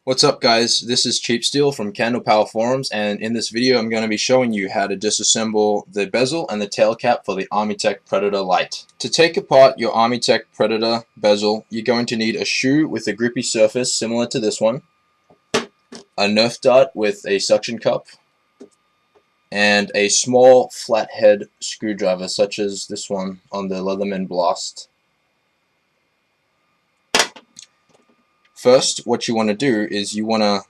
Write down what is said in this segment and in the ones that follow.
What's up guys, this is Cheap Steel from Candle Power Forums, and in this video I'm going to be showing you how to disassemble the bezel and the tail cap for the Armytek Predator Lite. To take apart your Armytek Predator bezel, you're going to need a shoe with a grippy surface similar to this one, a Nerf dart with a suction cup, and a small flathead screwdriver such as this one on the Leatherman Blast. First, what you want to do is you want to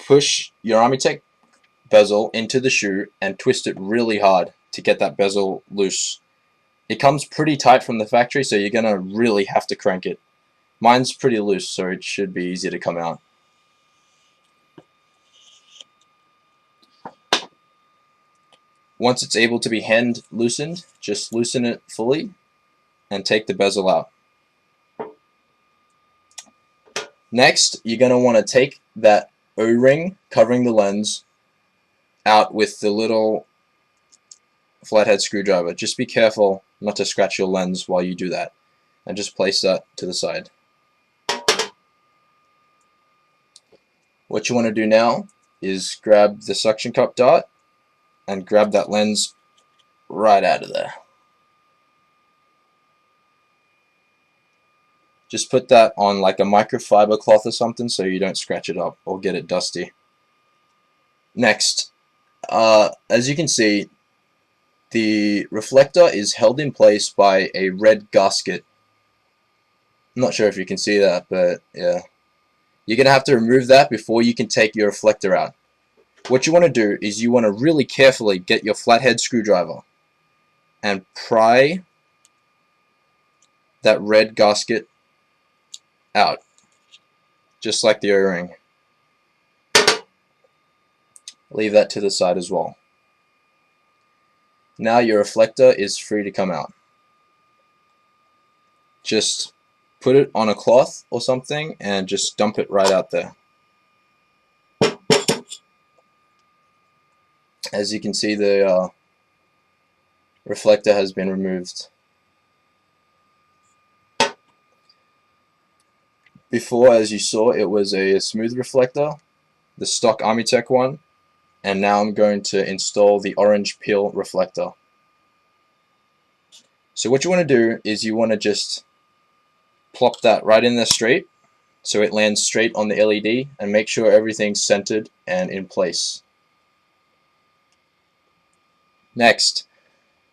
push your Armytek bezel into the shoe and twist it really hard to get that bezel loose. It comes pretty tight from the factory, so you're going to really have to crank it. Mine's pretty loose, so it should be easy to come out. Once it's able to be hand loosened, just loosen it fully and take the bezel out. Next, you're going to want to take that O-ring covering the lens out with the little flathead screwdriver. Just be careful not to scratch your lens while you do that, and just place that to the side. What you want to do now is grab the suction cup dart and grab that lens right out of there. Just put that on like a microfiber cloth or something so you don't scratch it up or get it dusty. Next, as you can see, the reflector is held in place by a red gasket. I'm not sure if you can see that, but yeah. You're going to have to remove that before you can take your reflector out. What you want to do is you want to really carefully get your flathead screwdriver and pry that red gasket out, just like the O-ring. Leave that to the side as well. Now your reflector is free to come out. Just put it on a cloth or something and just dump it right out there. As you can see, the reflector has been removed. Before, as you saw, it was a smooth reflector, the stock Armytek one, and now I'm going to install the orange peel reflector. So what you want to do is you want to just plop that right in there straight, so it lands straight on the LED, and make sure everything's centered and in place. Next,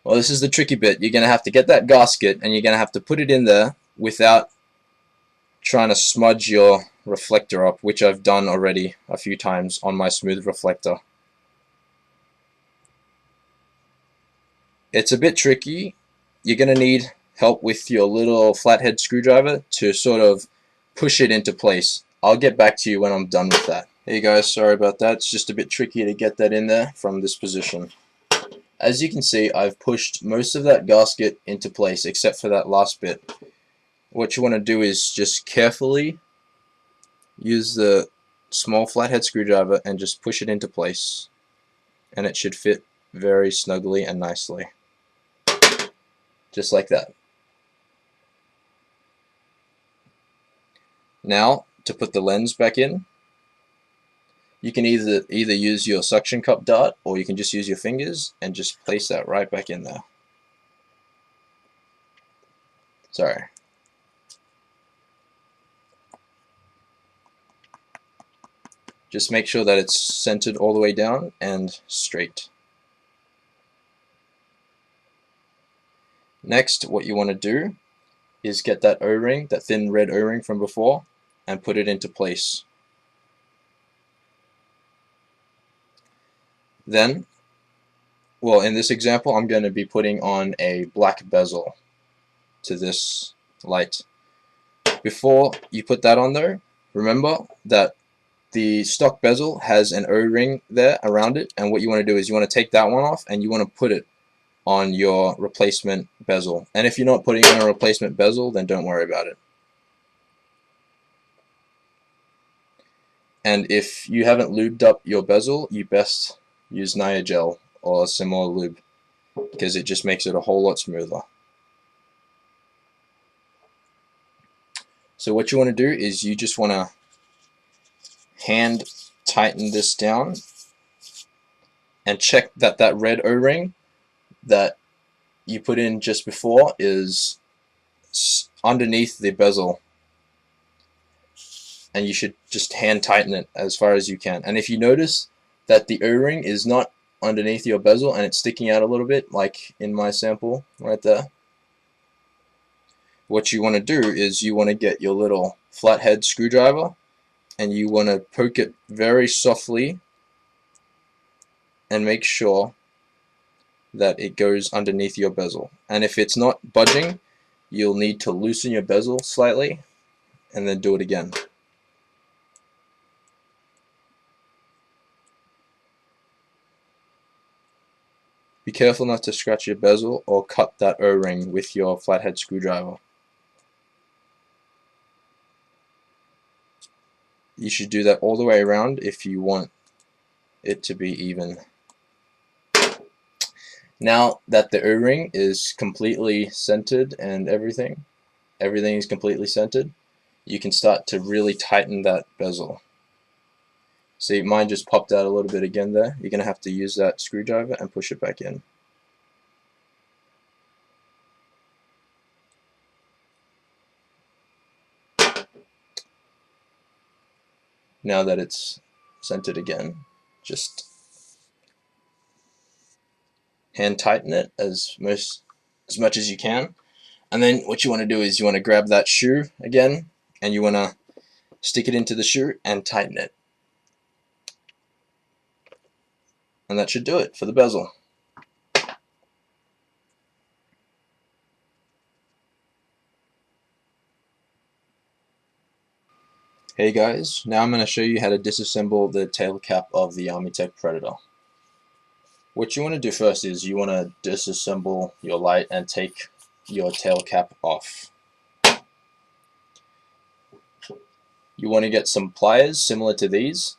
well, this is the tricky bit. You're going to have to get that gasket and you're going to have to put it in there without trying to smudge your reflector up, which I've done already a few times on my smooth reflector. It's a bit tricky. You're going to need help with your little flathead screwdriver to sort of push it into place. I'll get back to you when I'm done with that. Hey guys, sorry about that. It's just a bit tricky to get that in there from this position. As you can see, I've pushed most of that gasket into place except for that last bit. What you want to do is just carefully use the small flathead screwdriver and just push it into place, and it should fit very snugly and nicely. Just like that. Now, to put the lens back in, you can either use your suction cup dart or you can just use your fingers and just place that right back in there. Sorry. Just make sure that it's centered all the way down and straight. Next, what you want to do is get that O-ring, that thin red O-ring from before, and put it into place. Then, well, in this example, I'm going to be putting on a black bezel to this light. Before you put that on though, remember that the stock bezel has an O-ring there around it, and what you want to do is you want to take that one off and you want to put it on your replacement bezel. And if you're not putting on a replacement bezel, then don't worry about it. And if you haven't lubed up your bezel, you best use Nia gel or a similar lube, because it just makes it a whole lot smoother. So what you want to do is you just want to hand tighten this down and check that that red O-ring that you put in just before is underneath the bezel, and you should just hand tighten it as far as you can. And if you notice that the O-ring is not underneath your bezel and it's sticking out a little bit, like in my sample right there, what you want to do is you want to get your little flathead screwdriver and you want to poke it very softly and make sure that it goes underneath your bezel. And if it's not budging, you'll need to loosen your bezel slightly and then do it again. Be careful not to scratch your bezel or cut that O-ring with your flathead screwdriver. You should do that all the way around if you want it to be even. Now that the O-ring is completely centered and everything is completely centered, you can start to really tighten that bezel. See, mine just popped out a little bit again there. You're going to have to use that screwdriver and push it back in. Now that it's centered again, just hand tighten it as much as you can. And then what you want to do is you want to grab that shoe again and you want to stick it into the shoe and tighten it. And that should do it for the bezel. Hey guys, now I'm going to show you how to disassemble the tail cap of the Armytek Predator. What you want to do first is you want to disassemble your light and take your tail cap off. You want to get some pliers similar to these.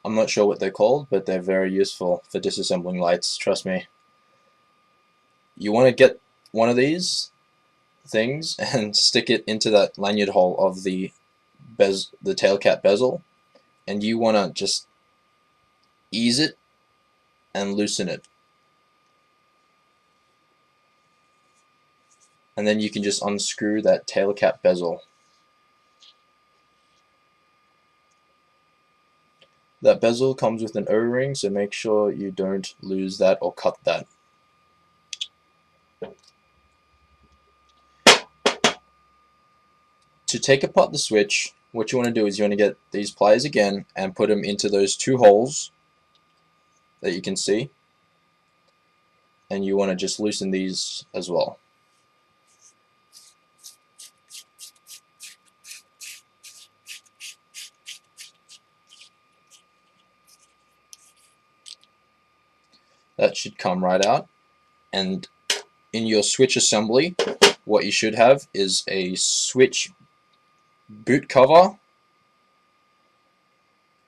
I'm not sure what they're called, but they're very useful for disassembling lights, trust me. You want to get one of things and stick it into that lanyard hole of the tail cap bezel, and you want to just ease it and loosen it. And then you can just unscrew that tail cap bezel. That bezel comes with an O-ring, so make sure you don't lose that or cut that. To take apart the switch, what you want to do is you want to get these pliers again and put them into those two holes that you can see, and you want to just loosen these as well. That should come right out. And in your switch assembly, what you should have is a switch boot cover,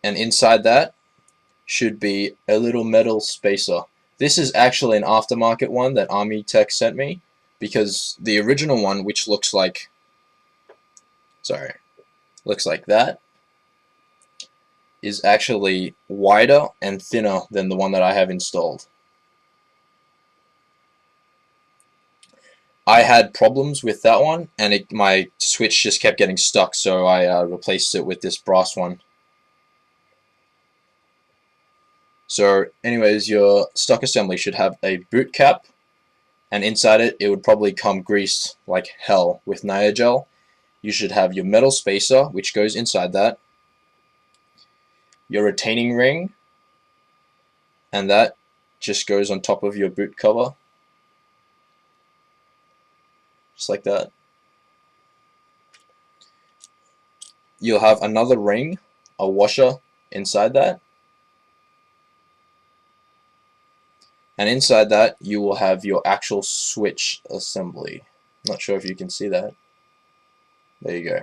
and inside that should be a little metal spacer. This is actually an aftermarket one that Armytek sent me, because the original one, which looks like that, is actually wider and thinner than the one that I have installed. I had problems with that one, and my switch just kept getting stuck, so I replaced it with this brass one. So anyways, your stock assembly should have a boot cap, and inside it would probably come greased like hell with Niagel. You should have your metal spacer, which goes inside that, your retaining ring, and that just goes on top of your boot cover, just like that. You'll have another ring, a washer inside that, and inside that you will have your actual switch assembly. I'm not sure if you can see that. There you go.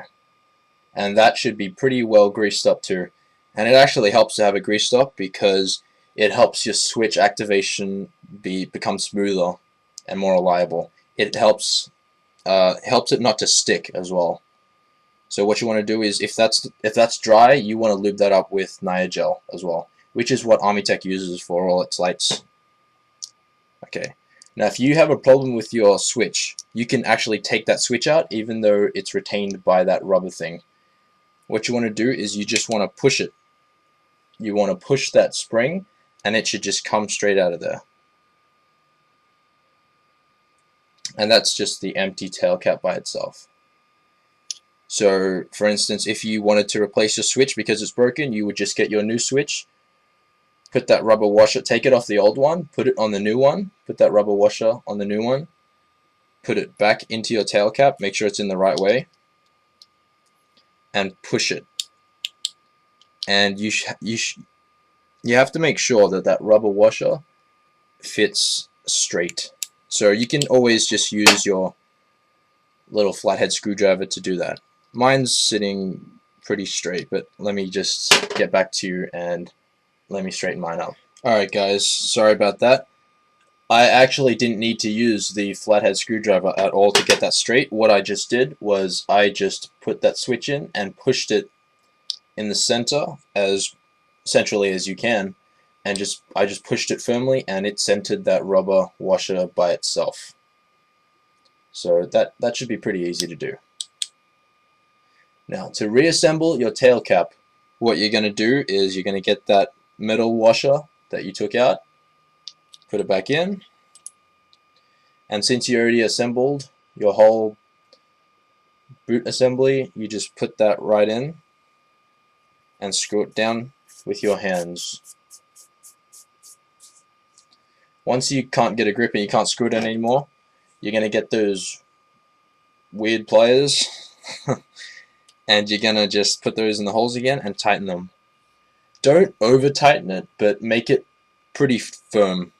And that should be pretty well greased up too. And it actually helps to have it greased up because it helps your switch activation become smoother and more reliable. It helps it not to stick as well. So what you want to do is, if that's dry, you want to lube that up with Nia gel as well, which is what Armytek uses for all its lights. Okay. Now, if you have a problem with your switch, you can actually take that switch out, even though it's retained by that rubber thing. What you want to do is you just want to push it. You want to push that spring, and it should just come straight out of there. And that's just the empty tail cap by itself. So, for instance, if you wanted to replace your switch because it's broken, you would just get your new switch, put that rubber washer, take it off the old one, put it on the new one, put that rubber washer on the new one, put it back into your tail cap, make sure it's in the right way, and push it. And you have to make sure that that rubber washer fits straight. So you can always just use your little flathead screwdriver to do that. Mine's sitting pretty straight, but let me just get back to you and let me straighten mine up. Alright guys, sorry about that. I actually didn't need to use the flathead screwdriver at all to get that straight. What I just did was I just put that switch in and pushed it in the center as centrally as you can, and I just pushed it firmly, and it centered that rubber washer by itself. So that should be pretty easy to do. Now, to reassemble your tail cap, what you're going to do is you're going to get that metal washer that you took out, put it back in, and since you already assembled your whole boot assembly, you just put that right in and screw it down with your hands. Once you can't get a grip and you can't screw it in anymore, you're going to get those weird pliers and you're going to just put those in the holes again and tighten them. Don't over tighten it, but make it pretty firm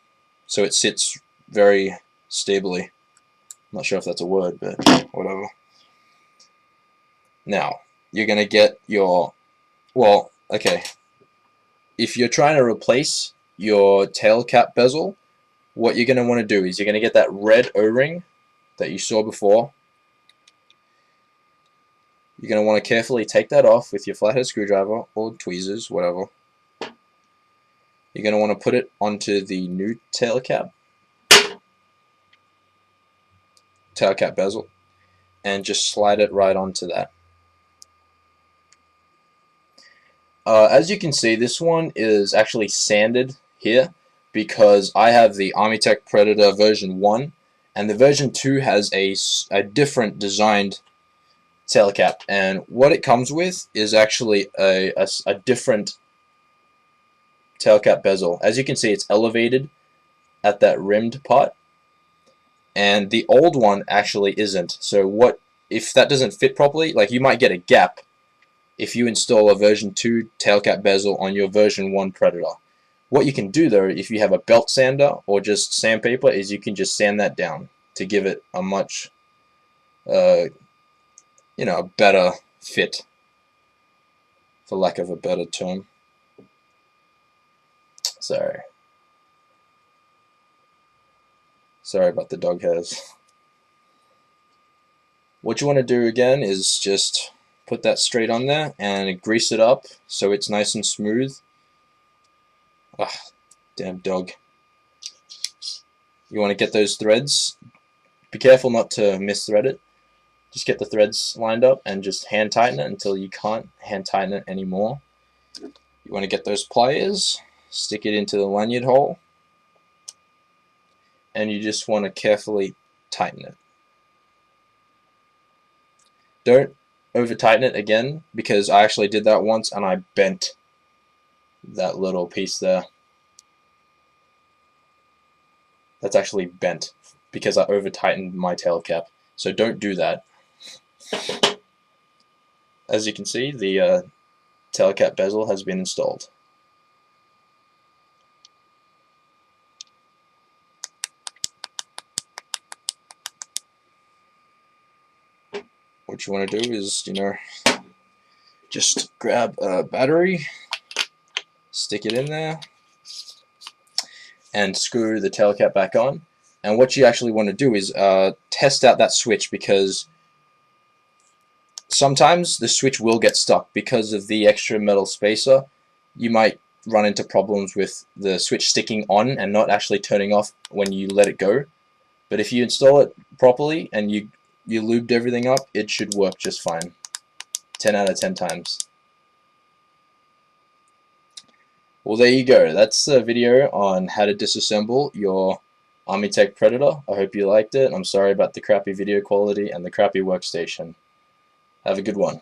so it sits very stably. I'm not sure if that's a word, but whatever. Now, you're going to get your, well, okay, if you're trying to replace your tail cap bezel, what you're going to want to do is you're going to get that red O-ring that you saw before. You're going to want to carefully take that off with your flathead screwdriver or tweezers, whatever. You're going to want to put it onto the new tail cap bezel, and just slide it right onto that. As you can see, this one is actually sanded here because I have the Armytek Predator version 1, and the version 2 has a different designed tail cap, and what it comes with is actually a different tail cap bezel. As you can see, it's elevated at that rimmed part, and the old one actually isn't. So what if that doesn't fit properly? Like, you might get a gap if you install a version 2 tail cap bezel on your version 1 Predator. What you can do though, if you have a belt sander or just sandpaper, is you can just sand that down to give it a much a better fit, for lack of a better term. Sorry about the dog hairs. What you want to do again is just put that straight on there and grease it up so it's nice and smooth. Ah, damn dog. You want to get those threads. Be careful not to misthread it. Just get the threads lined up and just hand tighten it until you can't hand tighten it anymore. You want to get those pliers, stick it into the lanyard hole, and you just want to carefully tighten it. Don't over tighten it again, because I actually did that once and I bent that little piece there. That's actually bent because I over tightened my tail cap. So don't do that. As you can see, the tail cap bezel has been installed. What you want to do is, just grab a battery, stick it in there, and screw the tail cap back on. And what you actually want to do is test out that switch, because sometimes the switch will get stuck because of the extra metal spacer. You might run into problems with the switch sticking on and not actually turning off when you let it go. But if you install it properly and you lubed everything up, it should work just fine. 10 out of 10 times. Well, there you go. That's a video on how to disassemble your Armytek Predator. I hope you liked it. I'm sorry about the crappy video quality and the crappy workstation. Have a good one.